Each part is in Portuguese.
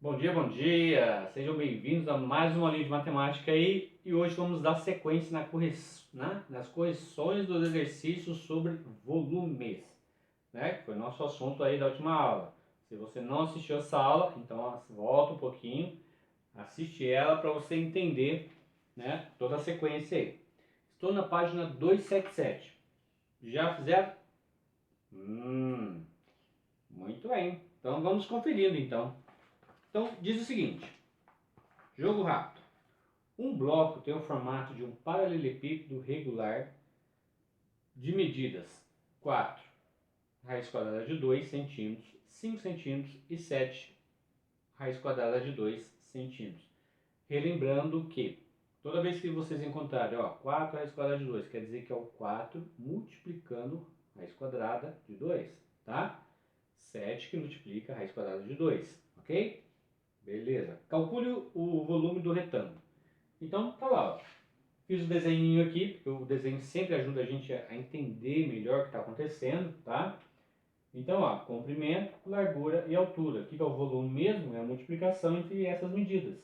Bom dia, bom dia! Sejam bem-vindos a mais uma aula de matemática aí e hoje vamos dar sequência nas correções dos exercícios sobre volumes, né? Que foi nosso assunto aí da última aula. Se você não assistiu essa aula, então volta um pouquinho, assiste ela para você entender, né, toda a sequência aí. Estou na página 277. Já fizeram? Muito bem. Então vamos conferindo então. Então diz o seguinte: jogo rápido. Um bloco tem o formato de um paralelepípedo regular de medidas 4 raiz quadrada de 2 centímetros, 5 centímetros e 7 raiz quadrada de 2 centímetros. Relembrando que toda vez que vocês encontrarem 4 raiz quadrada de 2, quer dizer que é o 4 multiplicando raiz quadrada de 2, tá? 7 que multiplica a raiz quadrada de 2, ok? Beleza. Calcule o volume do retângulo. Então, tá lá, ó. Fiz o desenho aqui, porque o desenho sempre ajuda a gente a entender melhor o que está acontecendo, tá? Então, ó, comprimento, largura e altura. O que é o volume mesmo? É a multiplicação entre essas medidas.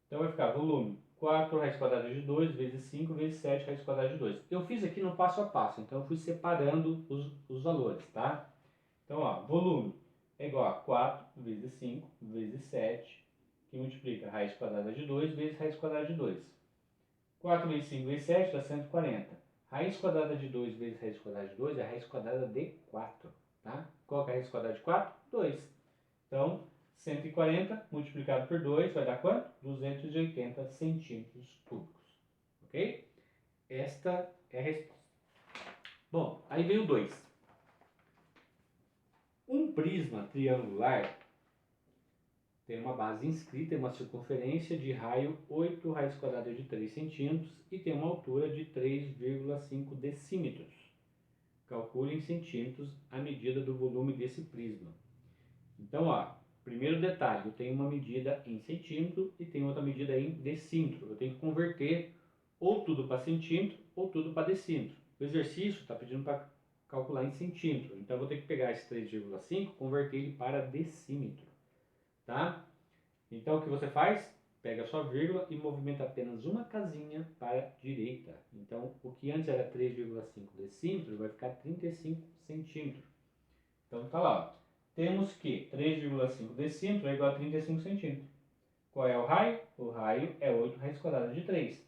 Então vai ficar volume 4 raiz quadrada de 2 vezes 5 vezes 7 raiz quadrada de 2. Eu fiz aqui no passo a passo, então eu fui separando os valores, tá? Então, ó, volume é igual a 4 vezes 5 vezes 7, que multiplica raiz quadrada de 2 vezes raiz quadrada de 2. 4 vezes 5 vezes 7 dá 140. Raiz quadrada de 2 vezes raiz quadrada de 2 é a raiz quadrada de 4. Tá? Qual que é a raiz quadrada de 4? 2. Então, 140 multiplicado por 2 vai dar quanto? 280 centímetros cúbicos. Ok? Esta é a resposta. Bom, aí vem o 2. Um prisma triangular tem uma base inscrita em uma circunferência de raio 8 raiz quadrada de 3 centímetros e tem uma altura de 3,5 decímetros. Calcule em centímetros a medida do volume desse prisma. Então, ó, primeiro detalhe, eu tenho uma medida em centímetro e tenho outra medida em decímetro. Eu tenho que converter ou tudo para centímetro ou tudo para decímetro. O exercício está pedindo para calcular em centímetro, então eu vou ter que pegar esse 3,5 e converter ele para decímetro, tá? Então o que você faz? Pega a sua vírgula e movimenta apenas uma casinha para a direita. Então o que antes era 3,5 decímetros vai ficar 35 centímetros. Então tá lá, ó. Temos que 3,5 decímetros é igual a 35 centímetros. Qual é o raio? O raio é 8 raiz quadrada de 3.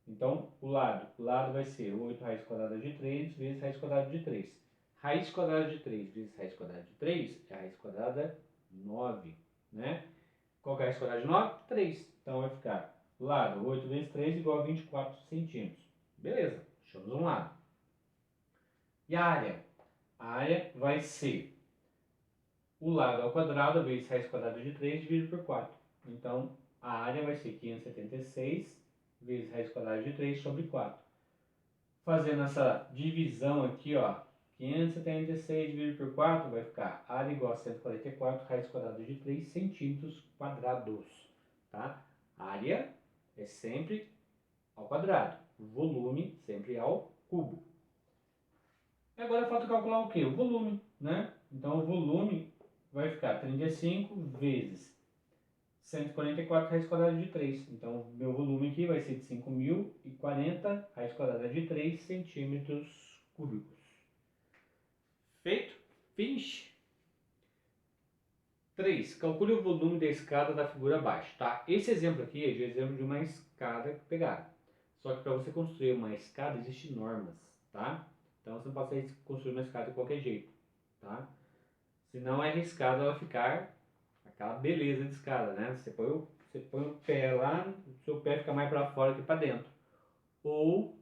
Então o lado vai ser 8 raiz quadrada de 3 vezes raiz quadrada de 3. Raiz quadrada de 3 vezes raiz quadrada de 3 é a raiz quadrada 9, né? Qual que é a raiz quadrada de 9? 3. Então vai ficar lado 8 vezes 3 igual a 24 centímetros. Beleza, achamos um lado. E a área? A área vai ser o lado ao quadrado vezes raiz quadrada de 3 dividido por 4. Então a área vai ser 576 vezes raiz quadrada de 3 sobre 4. Fazendo essa divisão aqui, ó, 576 dividido por 4 vai ficar área igual a 144 raiz quadrada de 3 centímetros quadrados, tá? Área é sempre ao quadrado, volume sempre ao cubo. Agora falta calcular o que? O volume, né? Então o volume vai ficar 35 vezes 144 raiz quadrada de 3. Então, meu volume aqui vai ser de 5.040 raiz quadrada de 3 centímetros cúbicos. Feito? Finish. 3. Calcule o volume da escada da figura abaixo. Tá? Esse exemplo aqui é de exemplo de uma escada pegada. Só que para você construir uma escada, existem normas. Tá? Então, você não pode construir uma escada de qualquer jeito. Tá? Senão é arriscado ela ficar aquela beleza de escada, né? Você põe o pé lá, o seu pé fica mais para fora que para dentro. Ou,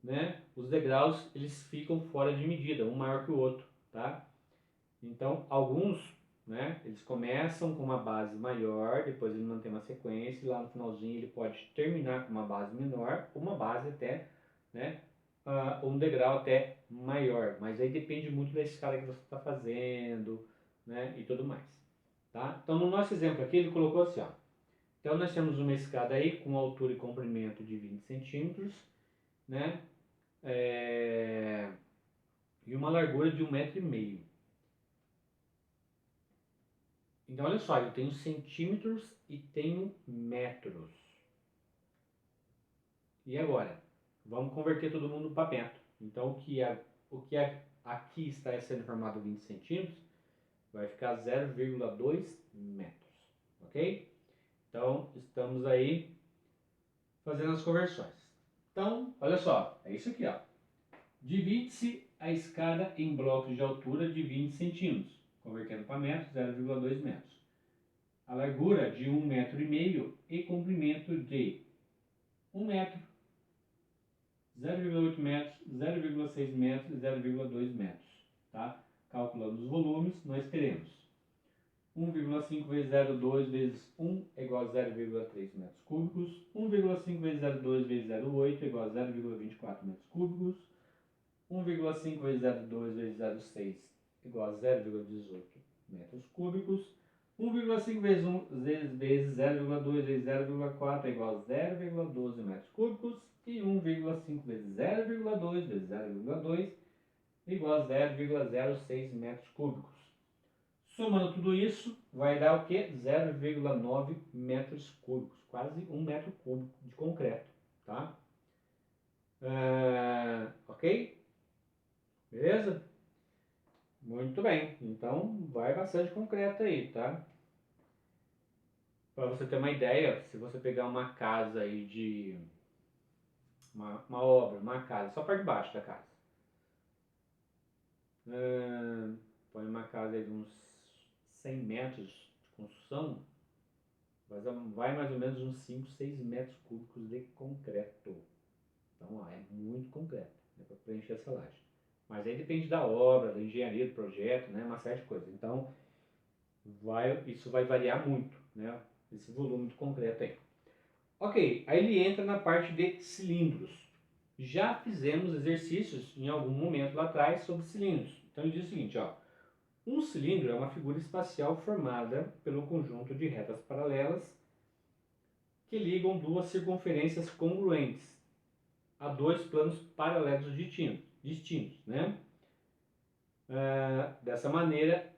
né, os degraus eles ficam fora de medida, um maior que o outro, tá? Então, alguns, né, eles começam com uma base maior, depois ele mantém uma sequência, e lá no finalzinho ele pode terminar com uma base menor, ou uma base até, né, um degrau até maior. Mas aí depende muito da escala que você está fazendo, né, e tudo mais. Tá? Então, no nosso exemplo aqui, ele colocou assim, ó. Então, nós temos uma escada aí com altura e comprimento de 20 centímetros, né? E uma largura de 1,5 m. Então, olha só, eu tenho centímetros e tenho metros. E agora? Vamos converter todo mundo para metro. Então, o que aqui está sendo formado 20 centímetros, vai ficar 0,2 metros. Ok? Então, estamos aí fazendo as conversões. Então, olha só, é isso aqui, ó. Divide-se a escada em blocos de altura de 20 centímetros, convertendo para metros, 0,2 metros. A largura de 1,5 metro e comprimento de 1 metro, 0,8 metros, 0,6 metros e 0,2 metros. Tá? Calculando os volumes, nós teremos 1,5 vezes 0,2 vezes 1 é igual a 0,3 metros cúbicos, 1,5 vezes 0,2 vezes 0,8 é igual a 0,24 metros cúbicos, 1,5 vezes 0,2 vezes 0,6 é igual a 0,18 metros cúbicos, 1,5 vezes 0,2 vezes 0,4 é igual a 0,12 metros cúbicos e 1,5 vezes 0,2 vezes 0,2 é igual a 0,06 metros cúbicos. Somando tudo isso, vai dar o que? 0,9 metros cúbicos, quase 1 metro cúbico de concreto, tá? Ok? Beleza? Muito bem, então vai bastante concreto aí, tá? Para você ter uma ideia, se você pegar uma casa aí de... Uma obra, uma casa, só a parte de baixo da casa. Põe uma casa aí de uns 100 metros de construção, vai mais ou menos uns 5, 6 metros cúbicos de concreto. Então, ó, é muito concreto, né, para preencher essa laje. Mas aí depende da obra, da engenharia, do projeto, né, uma série de coisas. Então, isso vai variar muito, né, esse volume de concreto aí. Ok, aí ele entra na parte de cilindros. Já fizemos exercícios em algum momento lá atrás sobre cilindros. Então ele diz o seguinte, ó. Um cilindro é uma figura espacial formada pelo conjunto de retas paralelas que ligam duas circunferências congruentes a dois planos paralelos distintos, né? Dessa maneira,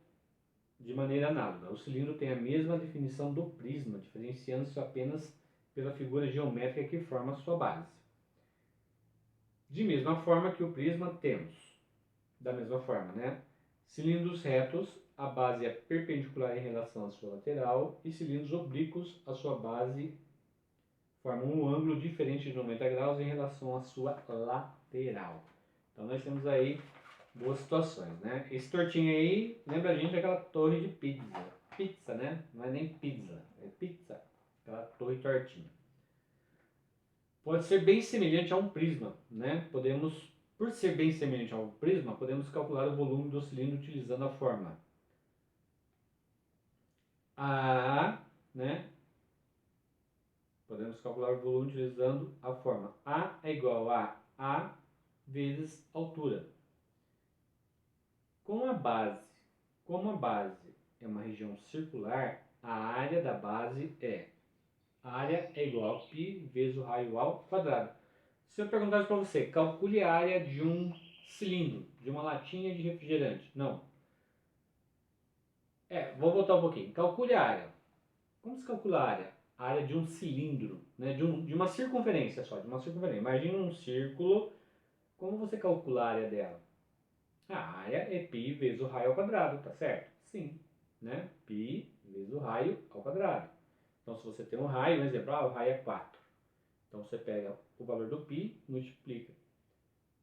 de maneira análoga, o cilindro tem a mesma definição do prisma, diferenciando-se apenas pela figura geométrica que forma a sua base. De mesma forma que o prisma temos, da mesma forma, né? Cilindros retos, a base é perpendicular em relação à sua lateral, e cilindros oblíquos, a sua base formam um ângulo diferente de 90 graus em relação à sua lateral. Então nós temos aí boas situações, né? Esse tortinho aí lembra a gente daquela torre de pizza. Pizza, né? Não é nem pizza, é pizza. Aquela torre tortinha. Pode ser bem semelhante a um prisma, né? Por ser bem semelhante a um prisma, podemos calcular o volume do cilindro utilizando a fórmula A, né? Podemos calcular o volume utilizando a fórmula A é igual a A vezes altura. Como a base é uma região circular, a área da base é área é igual a π vezes o raio ao quadrado. Se eu perguntasse para você, calcule a área de um cilindro, de uma latinha de refrigerante. Não. Vou voltar um pouquinho. Calcule a área. Como se calcula a área? A área de um cilindro, né? de uma circunferência só, de uma circunferência. Imagina um círculo, como você calcula a área dela? A área é π vezes o raio ao quadrado, tá certo? Sim, né? Π vezes o raio ao quadrado. Então, se você tem um raio, um exemplo, o raio é 4. Então, você pega o valor do π, multiplica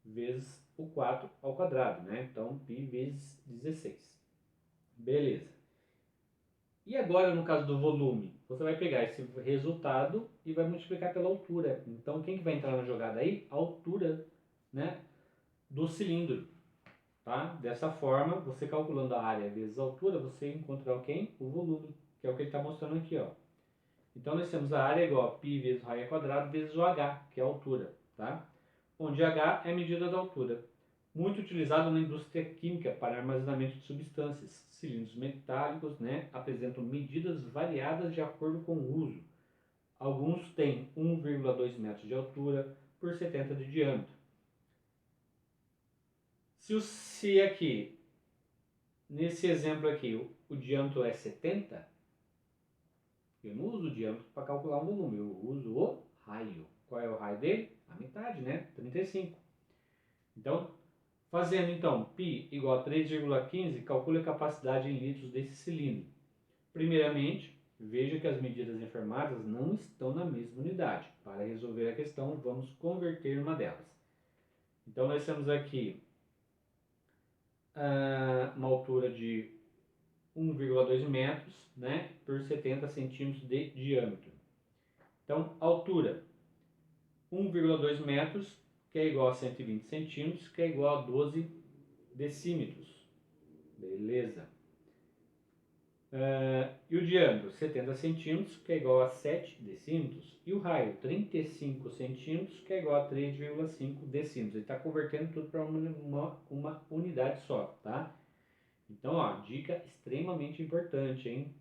vezes o 4 ao quadrado, né? Então, π vezes 16. Beleza. E agora, no caso do volume, você vai pegar esse resultado e vai multiplicar pela altura. Então, quem que vai entrar na jogada aí? A altura, né, do cilindro. Tá? Dessa forma, você calculando a área vezes a altura, você encontra quem? O volume, que é o que ele está mostrando aqui, ó. Então, nós temos a área igual a π vezes o raio ao quadrado vezes o h, que é a altura, tá? Onde h é a medida da altura. Muito utilizado na indústria química para armazenamento de substâncias. Cilindros metálicos, né, apresentam medidas variadas de acordo com o uso. Alguns têm 1,2 metros de altura por 70 de diâmetro. Se aqui, nesse exemplo aqui, o o diâmetro é 70, eu não uso o diâmetro para calcular um volume, eu uso o raio. Qual é o raio dele? A metade, né? 35. Então, fazendo então π igual a 3,15, calcule a capacidade em litros desse cilindro. Primeiramente, veja que as medidas enfermadas não estão na mesma unidade. Para resolver a questão, vamos converter uma delas. Então, nós temos aqui uma altura de 1,2 metros, né, por 70 centímetros de diâmetro. Então, altura 1,2 metros, que é igual a 120 centímetros, que é igual a 12 decímetros. Beleza. E o diâmetro 70 centímetros, que é igual a 7 decímetros. E o raio 35 centímetros, que é igual a 3,5 decímetros. Ele está convertendo tudo para uma unidade só, tá? Então, ó, dica extremamente importante, hein?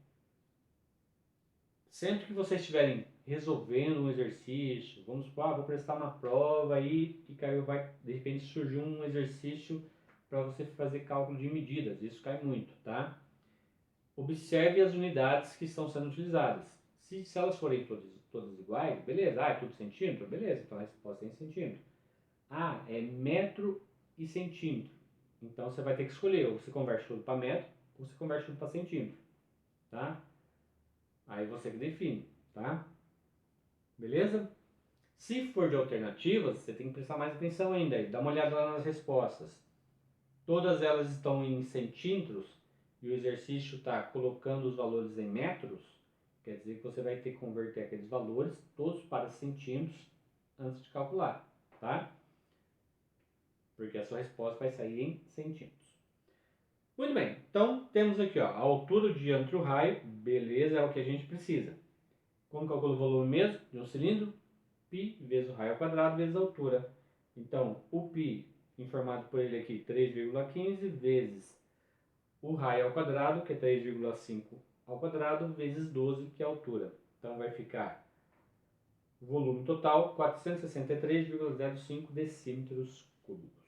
Sempre que vocês estiverem resolvendo um exercício, vamos supor, vou prestar uma prova aí e caiu, de repente surgiu um exercício para você fazer cálculo de medidas, isso cai muito, tá? Observe as unidades que estão sendo utilizadas. Se elas forem todas iguais, beleza, é tudo centímetro, beleza, então a resposta é em centímetro. É metro e centímetro. Então você vai ter que escolher, ou você converte tudo para metro, ou você converte tudo para centímetro, tá? Aí você que define, tá? Beleza? Se for de alternativas, você tem que prestar mais atenção ainda aí. Dá uma olhada lá nas respostas. Todas elas estão em centímetros e o exercício está colocando os valores em metros, quer dizer que você vai ter que converter aqueles valores todos para centímetros antes de calcular, tá? Porque a sua resposta vai sair em centímetros. Muito bem, então temos aqui ó, a altura, o diâmetro e o raio, beleza, é o que a gente precisa. Como calcula o volume mesmo de um cilindro? Π vezes o raio ao quadrado vezes a altura. Então, o π, informado por ele aqui, 3,15 vezes o raio ao quadrado, que é 3,5 ao quadrado, vezes 12, que é a altura. Então, vai ficar o volume total, 463,05 decímetros cúbicos.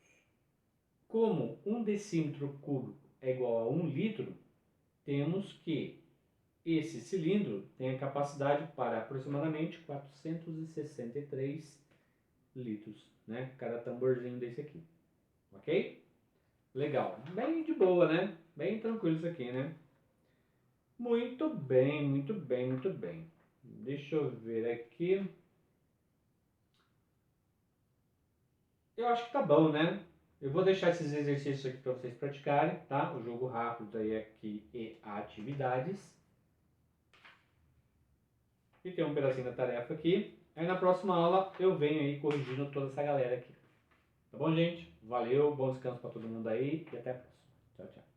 Como 1 decímetro cúbico é igual a 1 litro, temos que esse cilindro tem a capacidade para aproximadamente 463 litros, né? Cada tamborzinho desse aqui, ok? Legal, bem de boa, né? Bem tranquilo isso aqui, né? Muito bem, muito bem, muito bem. Deixa eu ver aqui. Eu acho que tá bom, né? Eu vou deixar esses exercícios aqui para vocês praticarem, tá? O jogo rápido aí aqui e atividades. E tem um pedacinho da tarefa aqui. Aí na próxima aula eu venho aí corrigindo toda essa galera aqui. Tá bom, gente? Valeu, bom descanso para todo mundo aí e até a próxima. Tchau, tchau.